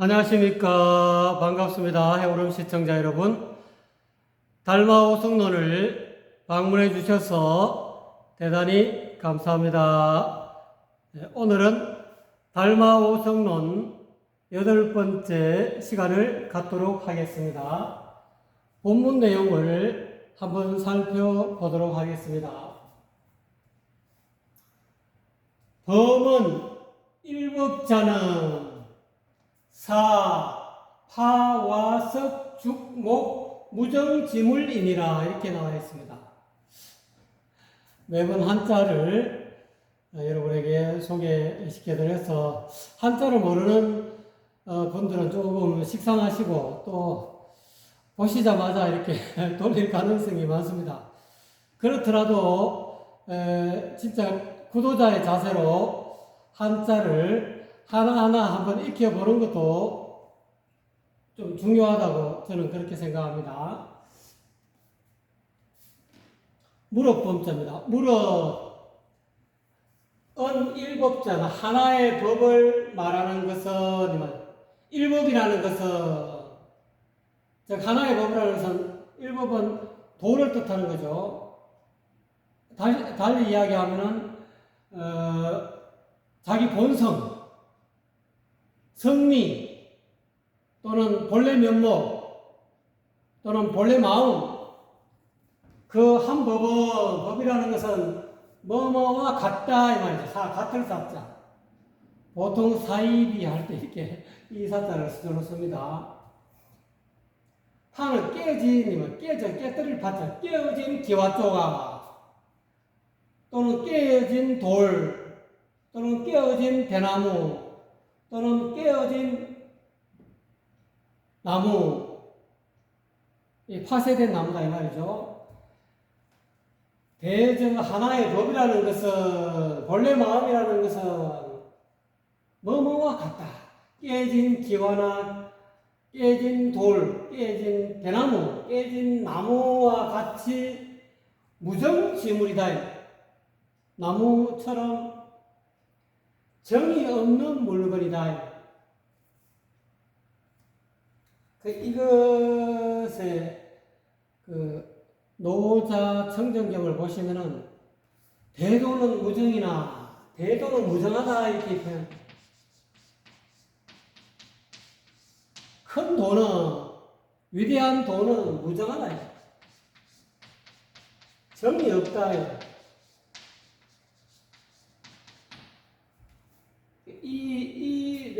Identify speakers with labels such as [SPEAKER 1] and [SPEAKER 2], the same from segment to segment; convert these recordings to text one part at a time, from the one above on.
[SPEAKER 1] 안녕하십니까. 반갑습니다. 해오름 시청자 여러분. 달마오성론을 방문해 주셔서 대단히 감사합니다. 오늘은 달마오성론 8번째 시간을 갖도록 하겠습니다. 본문 내용을 한번 살펴보도록 하겠습니다. 범은 일법자는 사, 파, 와, 석, 죽, 목, 무정지물이니라 이렇게 나와 있습니다. 매번 한자를 여러분에게 소개시켜드려서 한자를 모르는 분들은 조금 식상하시고 또 보시자마자 이렇게 돌릴 가능성이 많습니다. 그렇더라도 진짜 구도자의 자세로 한자를 하나하나 한번 익혀보는 것도 좀 중요하다고 저는 그렇게 생각합니다. 무릇범자입니다. 무릇은 일법자는 하나의 법을 말하는 것은, 일법이라는 것은, 즉 하나의 법이라는 것은 일법은 도를 뜻하는 거죠. 달리 이야기하면은 자기 본성, 성미 또는 본래 면목 또는 본래 마음, 그 한 법이라는 것은 뭐뭐와 같다 이 말이죠. 같을 사자. 보통 사입이 할 때 이렇게 이 사자를 수저로 씁니다. 파는 깨어진, 깨뜨릴 파자, 깨어진 기와 조각 또는 깨어진 돌 또는 깨어진 대나무 또는 깨어진 나무, 파쇄된 나무다 이 말이죠. 하나의 법이라는 것은, 본래 마음이라는 것은 뭐뭐와 같다. 깨진 기와나 깨진 돌, 깨진 대나무, 깨진 나무와 같이 무정지물이다. 나무처럼 정이 없는 물건이다. 이것의 노자 청정경을 보시면은 대도는 무정이나 대도는 무정하다 이렇게 표현. 큰 도는, 위대한 도는 무정하다. 정이 없다. 이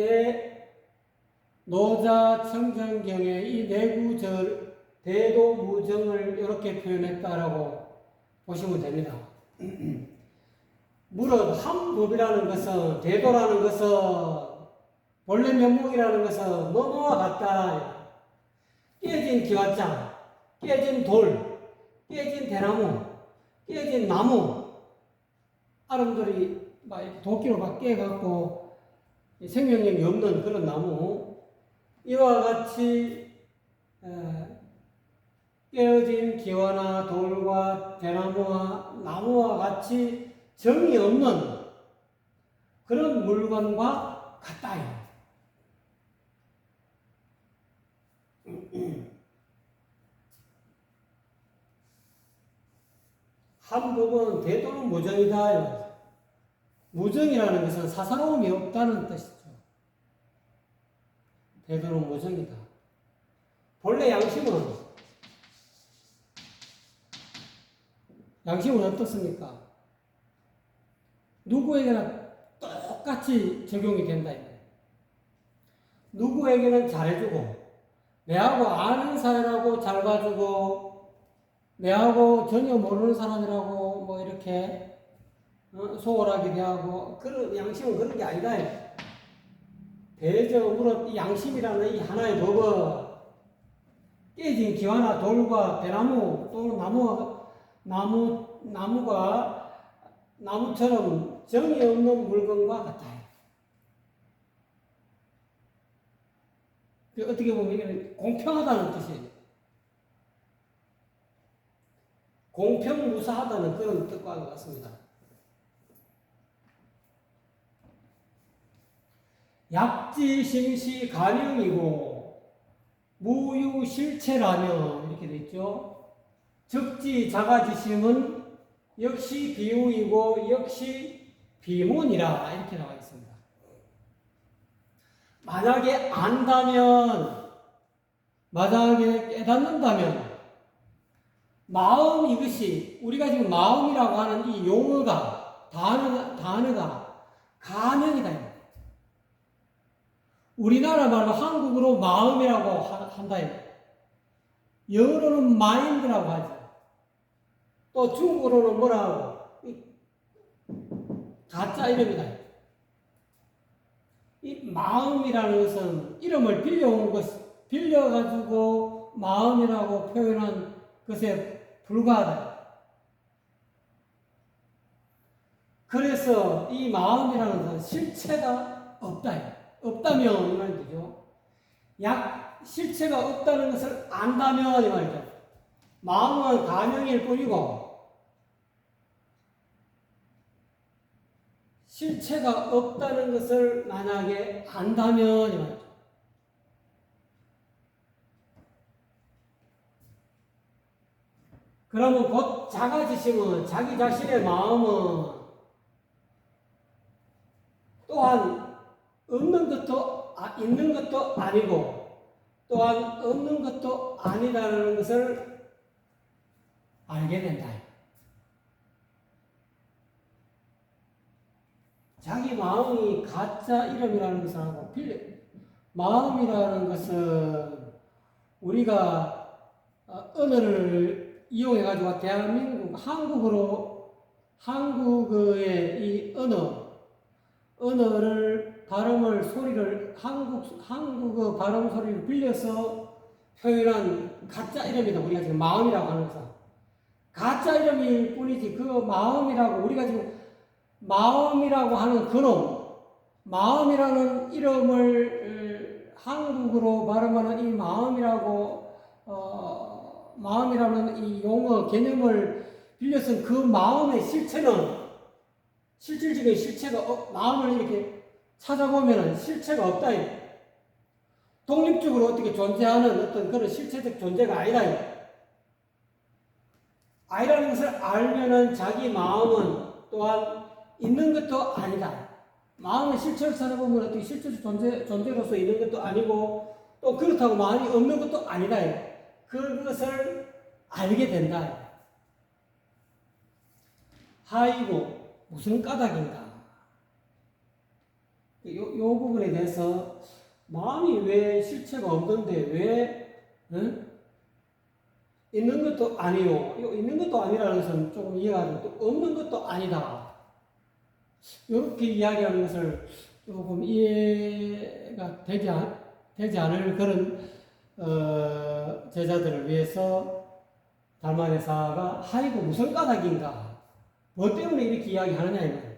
[SPEAKER 1] 노자 청정경에 이 내구절, 대도 무정을 이렇게 표현했다라고 보시면 됩니다. 무릇 한 법이라는 것은, 대도라는 것은, 본래 면목이라는 것은 뭐뭐와 같다. 깨진 기와장, 깨진 돌, 깨진 대나무, 깨진 나무, 아름들이 막 도끼로 막 깨갖고 생명력이 없는 그런 나무, 이와 같이 깨어진 기와나 돌과 대나무와 나무와 같이 정이 없는 그런 물건과 같다. 한 법은 대도는 무정이다. 무정이라는 것은 사사로움이 없다는 뜻이죠. 대도는 무정이다. 본래 양심은 어떻습니까? 누구에게나 똑같이 적용이 된다. 누구에게는 잘해주고, 내하고 아는 사람하고 잘 봐주고, 내하고 전혀 모르는 사람이라고 뭐 이렇게 소홀하게 대하고, 그런 양심은 그런 게 아니다. 대저무릇 이 양심이라는 이 하나의 법은 깨진 기와나 돌과 대나무 또는 나무가 나무처럼 정이 없는 물건과 같다. 어떻게 보면 이게 공평하다는 뜻이에요. 공평무사하다는 그런 뜻과 같습니다. 약지심시 가명이고 무유실체라면 이렇게 돼 있죠. 적지 자가지심은 역시 비유이고 역시 비문이라 이렇게 나와 있습니다. 만약에 안다면, 만약에 깨닫는다면 마음 이것이 우리가 지금 마음이라고 하는 이 용어가 단어가 가명이다. 우리나라 말로 한국어로 마음이라고 한다. 영어로는 마인드라고 하죠. 또 중국어로는 뭐라고? 가짜 이름이다. 이 마음이라는 것은 이름을 빌려가지고 마음이라고 표현한 것에 불과하다. 그래서 이 마음이라는 것은 실체가 없다. 없다면 이 말이죠. 실체가 없다는 것을 안다면 이 말이죠. 마음은 가명일 뿐이고 실체가 없다는 것을 만약에 안다면 이 말이죠. 그러면 곧 자가지심은 자기 자신의 마음은 또한 없는 것도 있는 것도 아니고 또한 없는 것도 아니라는 것을 알게 된다. 자기 마음이 가짜 이름이라는 것을 하고 마음이라는 것은 우리가 언어를 이용해 가지고 대한민국 한국어의 이 언어를 발음을 소리를 한국어 발음 소리를 빌려서 표현한 가짜 이름이다. 우리가 지금 마음이라고 하는 것은 가짜 이름일 뿐이지 그 마음이라고 우리가 지금 마음이라고 하는 그놈 마음이라는 이름을 한국어로 발음하는 이 마음이라는 이 용어 개념을 빌려서 그 마음의 실체는 실질적인 실체가 마음을 이렇게 찾아보면 실체가 없다. 독립적으로 어떻게 존재하는 어떤 그런 실체적 존재가 아니다. 아니라는 것을 알면은 자기 마음은 또한 있는 것도 아니다. 마음의 실체를 찾아보면 어떻게 실체적 존재로서 있는 것도 아니고 또 그렇다고 마음이 없는 것도 아니다. 그것을 알게 된다. 하이고 무슨 까닭인가? 요 부분에 대해서 마음이 왜 실체가 없는데 왜 있는 것도 아니요. 있는 것도 아니라는 것은 조금 이해가 안 되고 없는 것도 아니다. 이렇게 이야기하는 것을 조금 이해가 되지 않을 그런 제자들을 위해서 달마대사가 하이고 무슨 까닭인가? 뭐 때문에 이렇게 이야기하느냐?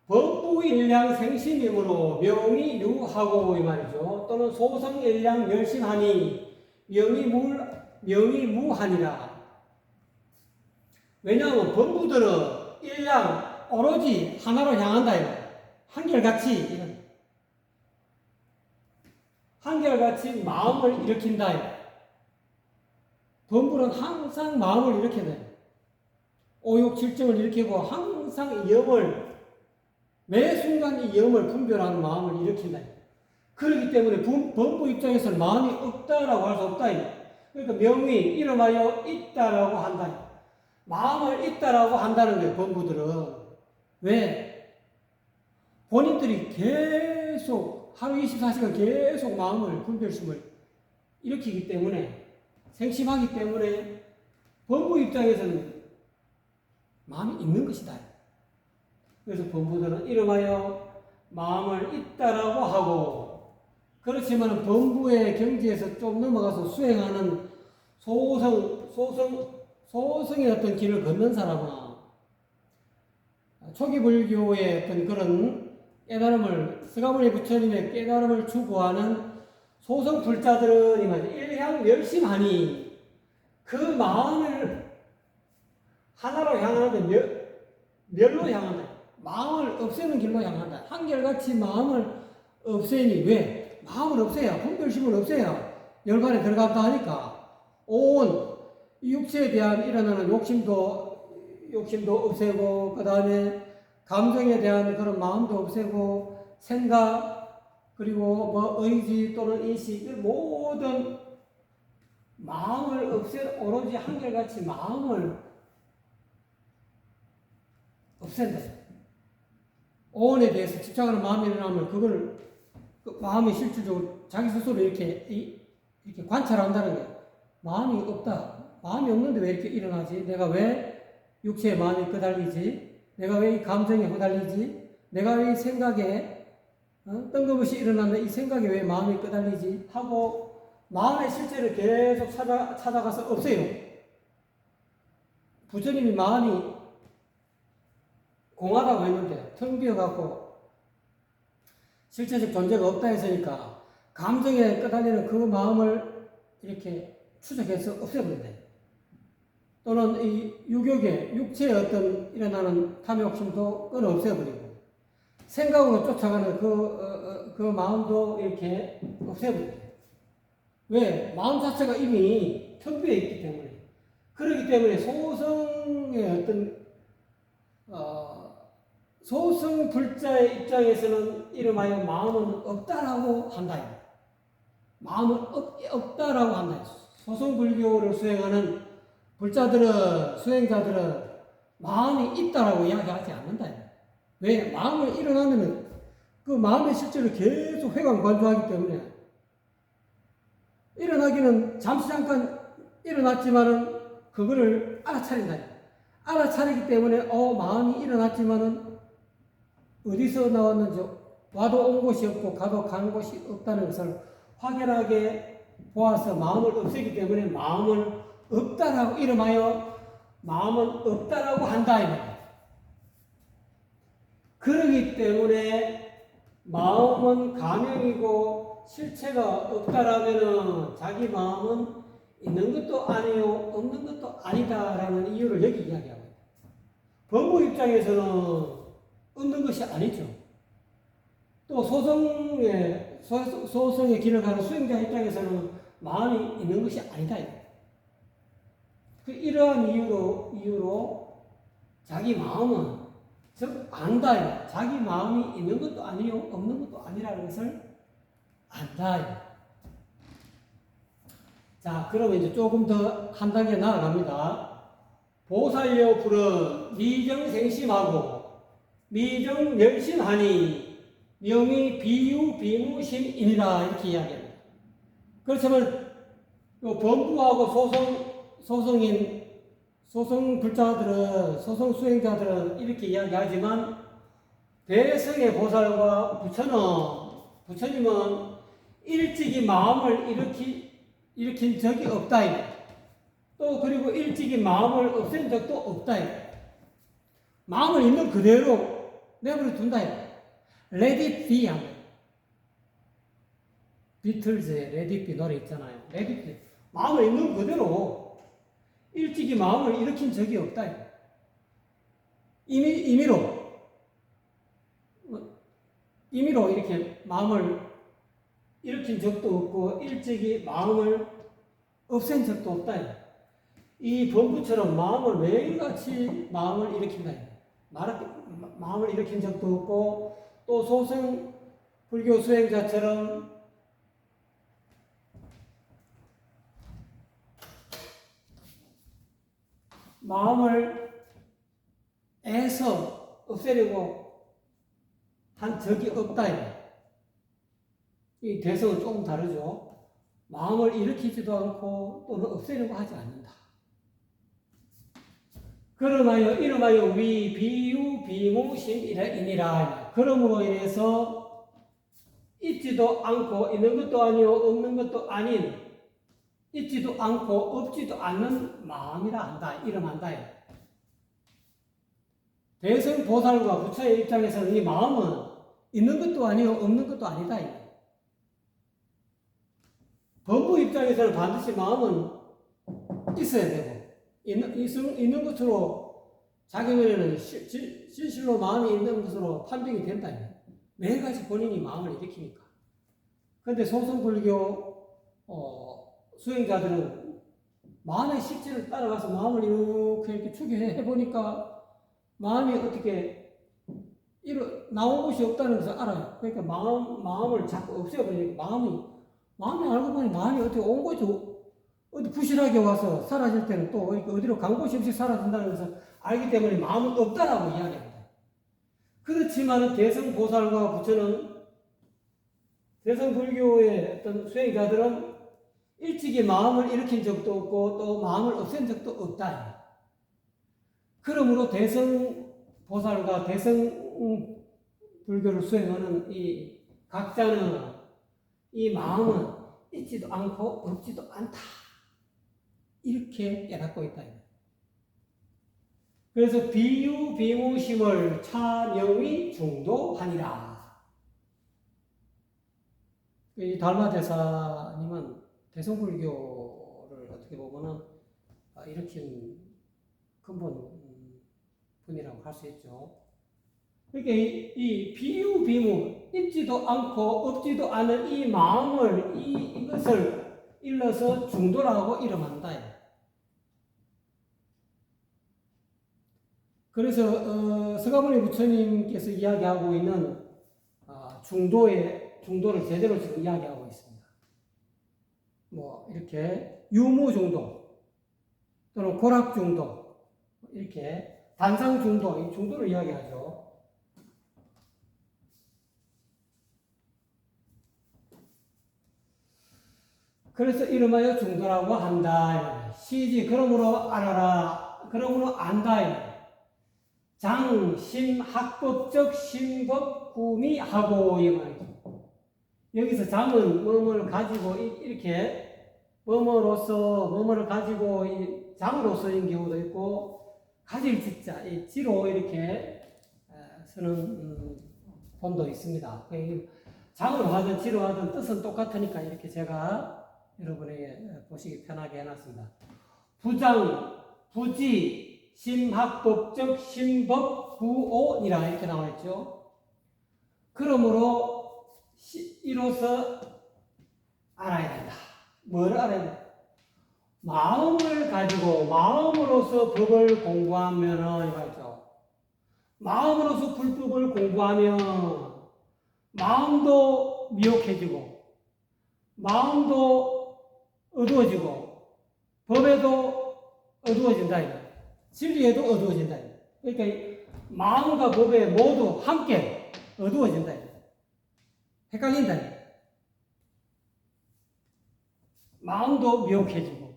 [SPEAKER 1] 법부일량 생심이므로 명이 유하고 이 말이죠. 또는 소성일량 열심하니 명이 무하니라. 왜냐하면 법부들은 일량 오로지 하나로 향한다. 한결같이 한결같이 마음을 일으킨다. 법부는 항상 마음을 일으켜내. 오욕칠정을 일으키고 항상 이 영을 매 순간 이 영을 분별하는 마음을 일으킨다. 그렇기 때문에 법부 입장에서는 마음이 없다라고 할 수 없다. 그러니까 명이 이름하여 있다라고 한다. 마음을 있다라고 한다는 거예요. 법부들은. 왜? 본인들이 계속 하루 24시간 계속 마음을 분별심을 일으키기 때문에 생심하기 때문에 법부 입장에서는 마음이 있는 것이다. 그래서 법부들은 이름하여 마음을 있다라고 하고 그렇지만 법부의 경지에서 좀 넘어가서 수행하는 소성의 어떤 길을 걷는 사람은 초기 불교의 어떤 그런 깨달음을 스가모니 부처님의 깨달음을 추구하는 소성 불자들은 이 말이죠. 일향 열심하니 그 마음을 하나로 향하는데 멸로 향한다. 마음을 없애는 길로 향한다. 한결같이 마음을 없애니 왜? 마음을 없애야, 분별심을 없애야 열반에 들어간다 하니까 온 육체에 대한 일어나는 욕심도 없애고, 그 다음에 감정에 대한 그런 마음도 없애고, 생각, 그리고 뭐 의지 또는 인식, 모든 마음을 오로지 한결같이 마음을 없앤다. 오온에 대해서 집착하는 마음이 일어나면 그걸 그 마음이 실질적으로 자기 스스로 이렇게 관찰한다는 거예요. 마음이 없다. 마음이 없는데 왜 이렇게 일어나지? 내가 왜 육체에 마음이 끄달리지? 내가 왜 이 감정에 끄달리지? 내가 왜 이 생각에 뜬금없이 일어나는 이 생각에 왜 마음이 끄달리지? 하고 마음의 실체를 계속 찾아가서 없애요. 부처님이 마음이 공하다고 했는데 텅 비어갖고 실체적 존재가 없다 했으니까 감정에 끄달리는 그 마음을 이렇게 추적해서 없애버린대. 또는 이 유격의 육체의 어떤 일어나는 탐욕심도 끊어 없애버리고 생각으로 쫓아가는 그 마음도 이렇게 없애버린대. 왜? 마음 자체가 이미 텅 비어 있기 때문에. 그렇기 때문에 소성의 어떤 소승 불자의 입장에서는 이름하여 마음은 없다라고 한다. 마음은 없다라고 한다. 소승 불교를 수행하는 불자들은, 수행자들은 마음이 있다라고 이야기하지 않는다. 왜? 마음을 일어나면 그 마음의 실체를 계속 회관관조하기 때문에 일어나기는 잠시 잠깐 일어났지만은 그거를 알아차린다. 알아차리기 때문에 마음이 일어났지만은 어디서 나왔는지 와도 온 곳이 없고 가도 간 곳이 없다는 것을 확연하게 보아서 마음을 없애기 때문에 마음을 없다라고 이름하여 마음은 없다라고 한다 이 말이에요. 그러기 때문에 마음은 가명이고 실체가 없다라면은 자기 마음은 있는 것도 아니요 없는 것도 아니다라는 이유를 여기 이야기합니다. 법무 입장에서는 없는 것이 아니죠. 또 소성의 길을 가는 수행자 입장에서는 마음이 있는 것이 아니다. 이러한 이유로 자기 마음은 즉 안다. 자기 마음이 있는 것도 아니요 없는 것도 아니라는 것을 안다. 자, 그러면 이제 조금 더 한 단계 나아갑니다. 보살여 불은 미정생심하고 미정멸심하니 명의 비유 비무심이니라 이렇게 이야기합니다. 그렇지만 범부하고 소송 불자들은 소송 수행자들은 이렇게 이야기하지만 대성의 보살과 부처님은 일찍이 마음을 일으킨 적이 없다. 또 그리고 일찍이 마음을 없앤 적도 없다. 마음을 있는 그대로 내버려 둔다. Let it be 하면 비틀즈의 Let it be 노래 있잖아요. Let it be. 마음을 있는 그대로 일찍이 마음을 일으킨 적이 없다. 임의로 이렇게 마음을 일으킨 적도 없고 일찍이 마음을 없앤 적도 없다. 이 범부처럼 마음을 매일같이 마음을 일으킨다. 마음을 일으킨 적도 없고 또 소승 불교 수행자처럼 마음을 애서 없애려고 한 적이 없다. 이 대성은 조금 다르죠. 마음을 일으키지도 않고 또는 없애려고 하지 않는다. 그러나요, 이름하여 비유 비무심이니라. 그러므로 인해서 있지도 않고 있는 것도 아니요 없는 것도 아닌 있지도 않고 없지도 않는 마음이라 한다. 이름한다. 대성 보살과 부처의 입장에서는 이 마음은 있는 것도 아니요 없는 것도 아니다. 범부 입장에서는 반드시 마음은 있어야 되고 있는 것으로 자기면에는 진실로 마음이 있는 것으로 판정이 된다. 매일같이 본인이 마음을 일으키니까. 그런데 소승불교 수행자들은 마음의 실질을 따라가서 마음을 이렇게 추계해 보니까 마음이 어떻게 나온 곳이 없다는 것을 알아요. 그러니까 마음을 자꾸 없애버리니까 마음이 알고 보니 마음이 어떻게 온 곳이 어디 부실하게 와서 사라질 때는 또 어디로 간 곳이 없이 사라진다는 것을 알기 때문에 마음은 없다라고 이야기합니다. 그렇지만 대승보살과 부처는 대승불교의 어떤 수행자들은 일찍이 마음을 일으킨 적도 없고 또 마음을 없앤 적도 없다. 그러므로 대승보살과 대승불교를 수행하는 이 각자는 이 마음은 있지도 않고 없지도 않다. 이렇게 깨닫고 있다. 그래서 비유비무심을 차명위 중도하니라. 이 달마대사님은 대승불교를 어떻게 보면은 일으킨 근본 분이라고 할 수 있죠. 그러니까 이 비유비무, 있지도 않고 없지도 않은 이 마음을 이것을 일러서 중도라고 이름한다. 그래서 서가모니 부처님께서 이야기하고 있는 중도를 제대로 지금 이야기하고 있습니다. 뭐 이렇게 유무중도 또는 고락중도 이렇게 단상중도, 이 중도를 이야기하죠. 그래서 이름하여 중도라고 한다. 시지 그러므로 알아라. 그러므로 안다. 장심학법적 심법 구미하고 이 말이죠. 여기서 장은 뭐뭐를 가지고 이렇게 뭐뭐를 가지고 이 장으로서인 경우도 있고 가질 지자 이 지로 이렇게 쓰는 본도 있습니다. 장으로 하든 지로 하든 뜻은 똑같으니까 이렇게 제가 여러분에게 보시기 편하게 해놨습니다. 부장, 부지, 심학법적 심법 구오니라 이렇게 나와 있죠. 그러므로 이로써 알아야 된다. 뭘 알아야 된다? 마음을 가지고 마음으로서 법을 공부하면은 이거죠. 마음으로서 불법을 공부하면 마음도 미혹해지고 마음도 어두워지고 법에도 어두워진다. 진리에도 어두워진다. 그러니까 마음과 법에 모두 함께 어두워진다. 헷갈린다. 마음도 미혹해지고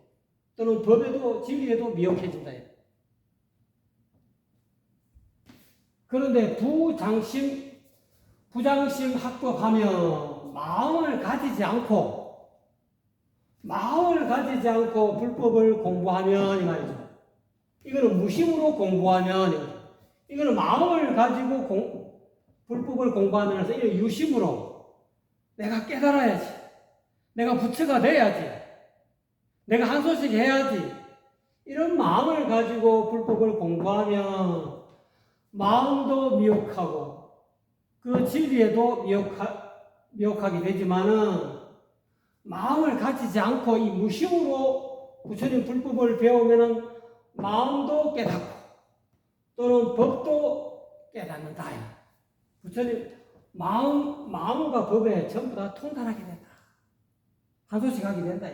[SPEAKER 1] 또는 법에도 진리에도 미혹해진다. 그런데 부장심 학법하면 마음을 가지지 않고 불법을 공부하면 이 말이죠. 이거는 무심으로 공부하면 이거는 마음을 가지고 불법을 공부하면서 이거 유심으로 내가 깨달아야지. 내가 부처가 돼야지. 내가 한 소식 해야지. 이런 마음을 가지고 불법을 공부하면 마음도 미혹하고 그 진리에도 미혹하게 되지만은 마음을 가지지 않고 이 무심으로 부처님 불법을 배우면은 마음도 깨닫고 또는 법도 깨닫는다. 부처님 마음과 법에 전부 다 통달하게 된다. 한 소식 하게 된다.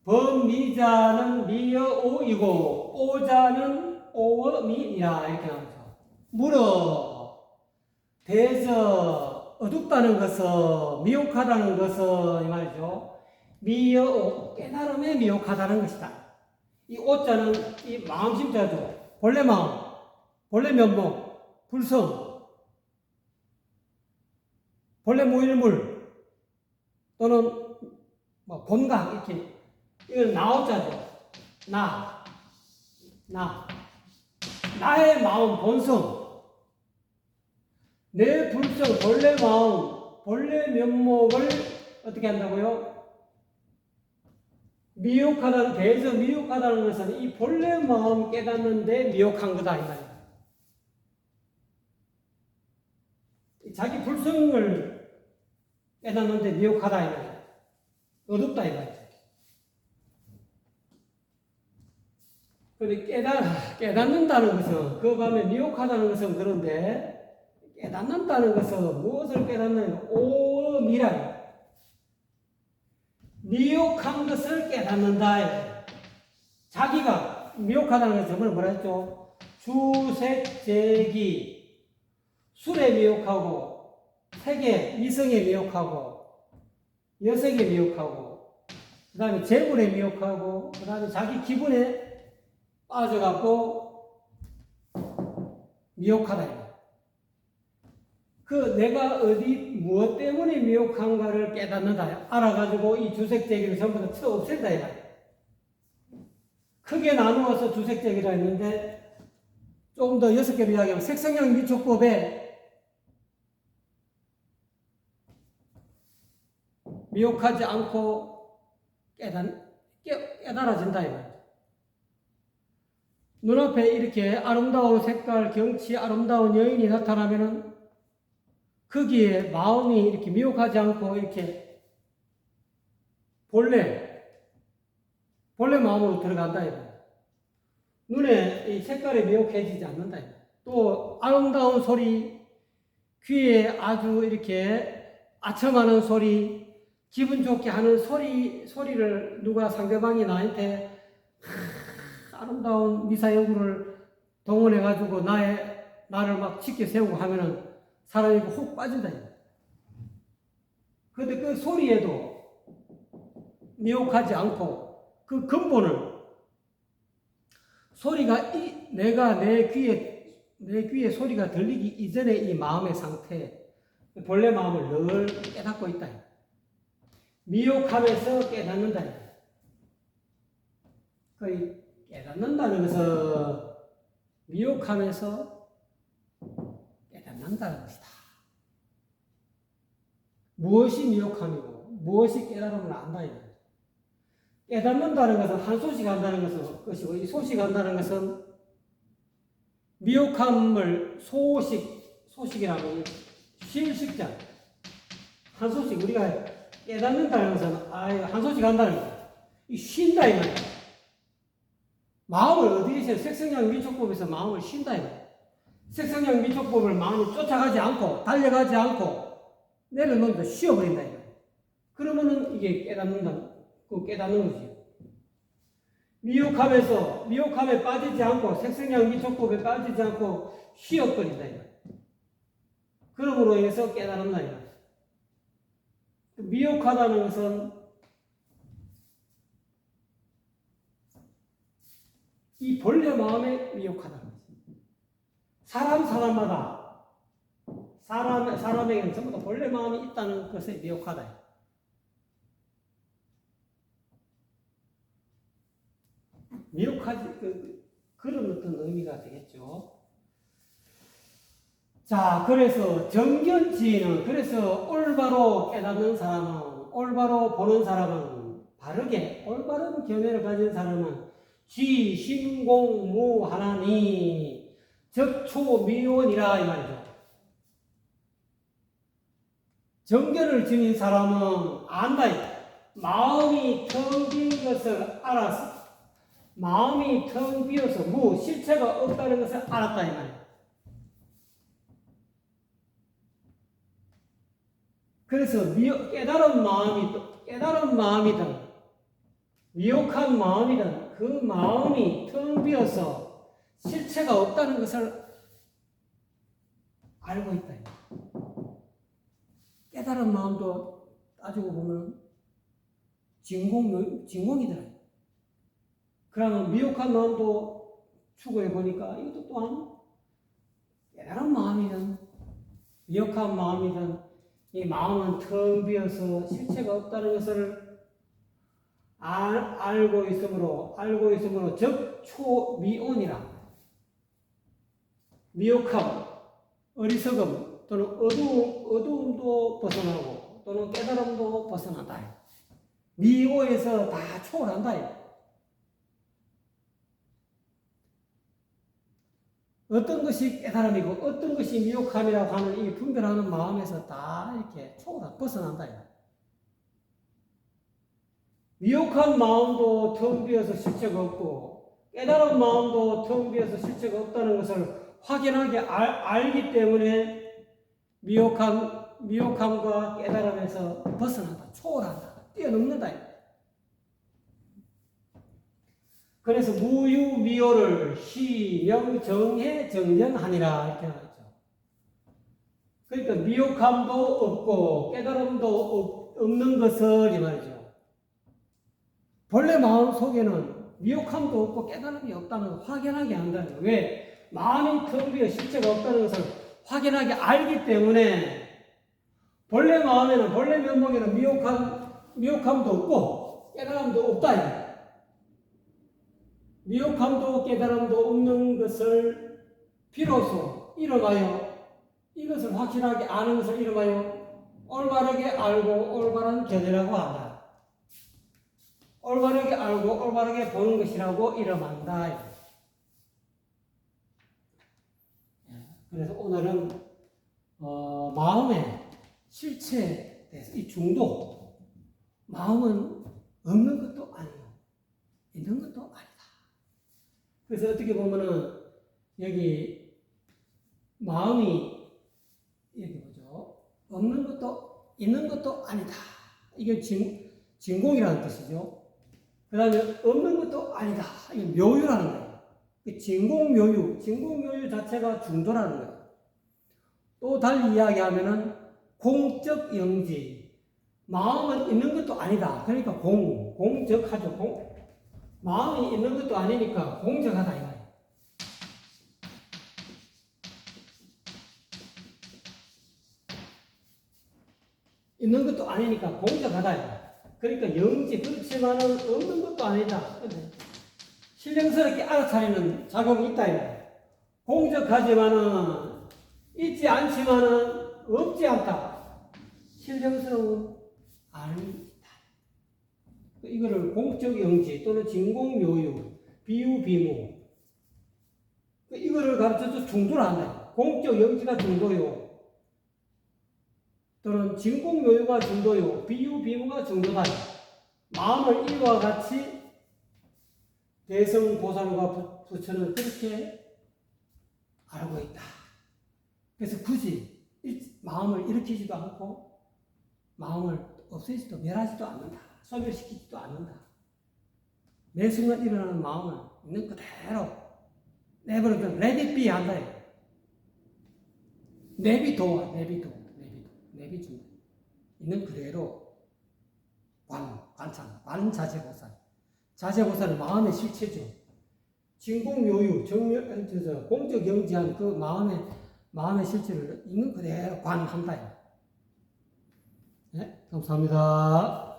[SPEAKER 1] 범미자는 미여오이고 오자는 오어미이라 이렇게 나오죠. 물어 대저 어둡다는 것은 미혹하다는 것은 이 말이죠. 미여오 깨달음에 미혹하다는 것이다. 이 오자는 이 마음심자죠. 본래 마음, 본래 면목, 불성, 본래 무일물 또는 뭐 본각 이렇게 이건 나오자죠. 나의 마음 본성, 내 불성 본래 마음, 본래 면목을 어떻게 한다고요? 미혹하다는 대에서 미혹하다는 것은 이 본래 마음 깨닫는데 미혹한 거다 이 말이야. 자기 불성을 깨닫는데 미혹하다 이 말이야. 어둡다 이 말이야. 그런데 깨닫는다는 것은 그 밤에 미혹하다는 것은 그런데 깨닫는다는 것은 무엇을 깨닫느냐? 오미라. 미혹한 것을 깨닫는다. 자기가 미혹하다는 것은 뭐라 했죠? 주색제기, 술에 미혹하고, 색에, 이성에 미혹하고, 여색에 미혹하고, 그 다음에 재물에 미혹하고, 그 다음에 자기 기분에 빠져갖고 미혹하다. 그 내가 어디 무엇 때문에 미혹한가를 깨닫는다. 알아가지고 이 주색제기를 전부 다 쳐 없앤다. 크게 나누어서 주색제기라 했는데 조금 더 6개로 이야기하면 색성형 미촉법에 미혹하지 않고 깨달아진다. 눈앞에 이렇게 아름다운 색깔, 경치, 아름다운 여인이 나타나면은 거기에 마음이 이렇게 미혹하지 않고 이렇게 본래 마음으로 들어간다. 눈에 이 색깔에 미혹해지지 않는다. 또 아름다운 소리, 귀에 아주 이렇게 아첨하는 소리, 기분 좋게 하는 소리를 누가 상대방이 나한테 아름다운 미사여구를 동원해가지고 나를 막 짙게 세우고 하면은 사람이 혹 빠진다. 그런데 그 소리에도 미혹하지 않고 그 근본은 소리가 내 귀에 소리가 들리기 이전에 이 마음의 상태, 본래 마음을 늘 깨닫고 있다. 미혹하면서 깨닫는다. 그 깨닫는다는 것은 미혹하면서 깨닫는다는 것이다. 무엇이 미혹함이고 무엇이 깨달음을 안다. 깨닫는다는 것은 한 소식한다는 것이고 이 소식한다는 것은 미혹함을 소식이라고 실식자 한 소식 우리가 깨닫는다는 것은 한 소식 한다는 것 이 쉰다 이 말이야. 마음을 어디에서 색성량 미촉법에서 마음을 쉰다 이 말이야. 색성량 미촉법을 마음이 쫓아가지 않고 달려가지 않고 내려놓는다 쉬어버린다 이 말이야. 그러면은 이게 깨닫는 거지. 미혹함에 빠지지 않고 색성량 미촉법에 빠지지 않고 쉬어버린다 이 말이야. 그러므로 인해서 깨달은다 이 말이야. 미혹하다는 것은 이 본래 마음에 미혹하다는 거지. 사람에게는 전부 다 본래 마음이 있다는 것에 미혹하다. 미혹하지, 그런 어떤 의미가 되겠죠. 자, 그래서 정견지는, 그래서 올바로 깨닫는 사람은, 올바로 보는 사람은, 바르게, 올바른 견해를 가진 사람은, 지신공무하나니, 적초미원이라, 이 말이죠. 정견을 지닌 사람은 안다. 마음이 텅 빈 것을 알았어. 마음이 텅 비어서 실체가 없다는 것을 알았다 이 말이야. 그래서 깨달은 마음이든 미혹한 마음이든 그 마음이 텅 비어서 실체가 없다는 것을 알고 있다. 깨달은 마음도 따지고 보면 진공이더라. 그러면 미혹한 마음도 추구해 보니까 이것도 또한 깨달은 마음이든 미혹한 마음이든 이 마음은 텅 비어서 실체가 없다는 것을 알고 있으므로 적초미온이라. 미혹함, 어리석음 또는 어두움도 벗어나고 또는 깨달음도 벗어난다. 미오에서 다 초월한다. 어떤 것이 깨달음이고 어떤 것이 미혹함이라고 하는 이 분별하는 마음에서 다 이렇게 벗어난다. 미혹한 마음도 텅 비어서 실체가 없고 깨달은 마음도 텅 비어서 실체가 없다는 것을 확연하게 알기 때문에 미혹함과 깨달음에서 벗어난다, 초월한다, 뛰어넘는다. 그래서 무유미오를 시명정해정연하니라 이렇게 나왔죠. 그러니까 미혹함도 없고 깨달음도 없는 것을 이 말이죠. 본래 마음 속에는 미혹함도 없고 깨달음이 없다는 걸 확연하게 안다는 거예요. 왜? 마음이 텅 비어 실체가 없다는 것을 확연하게 알기 때문에 본래 마음에는 본래 면목에는 미혹함도 없고 깨달음도 없다. 미혹함도 깨달음도 없는 것을 비로소 이름하여 이것을 확실하게 아는 것을 이름하여 올바르게 알고 올바른 견해라고 한다. 올바르게 알고 올바르게 보는 것이라고 이름한다. 그래서 오늘은 마음의 실체에 대해서 이 중도, 마음은 없는 것도 아니고 있는 것도 아니다. 그래서 어떻게 보면은 여기 마음이 여기 보죠. 없는 것도 있는 것도 아니다. 이게 진공이라는 뜻이죠. 그 다음에 없는 것도 아니다. 이게 묘유라는 거예요. 진공묘유 자체가 중도라는 거예요. 또 달리 이야기하면은 공적 영지. 마음은 있는 것도 아니다. 그러니까 공적하죠. 마음이 있는 것도 아니니까 공적하다 이거예요. 있는 것도 아니니까 공적하다 이거예요. 그러니까 영지 그렇지만은 없는 것도 아니다. 근데 신령스럽게 알아차리는 작용이 있다 이거예요. 공적하지만은 있지 않지만은 없지 않다. 신령스러운 아니다. 이거를 공적 영지 또는 진공묘유, 비유, 비무. 이거를 가르쳐서 중도를 한다. 공적 영지가 중도요. 또는 진공묘유가 중도요. 비유, 비무가 중도다. 마음을 이와 같이 대성보살과 부처는 그렇게 알고 있다. 그래서 굳이 마음을 일으키지도 않고 마음을 없애지도 멸하지도 않는다. 소멸시키지도 않는다. 매 순간 일어나는 마음을 있는 그대로 내버려둬 let it be 한다. 내비둬 준다. 있는 그대로 관찰, 관자재보살. 자재보살은 마음의 실체죠. 진공묘유, 공적 영지한 그 마음의 실체를 있는 그대로 관한다. 네, 감사합니다.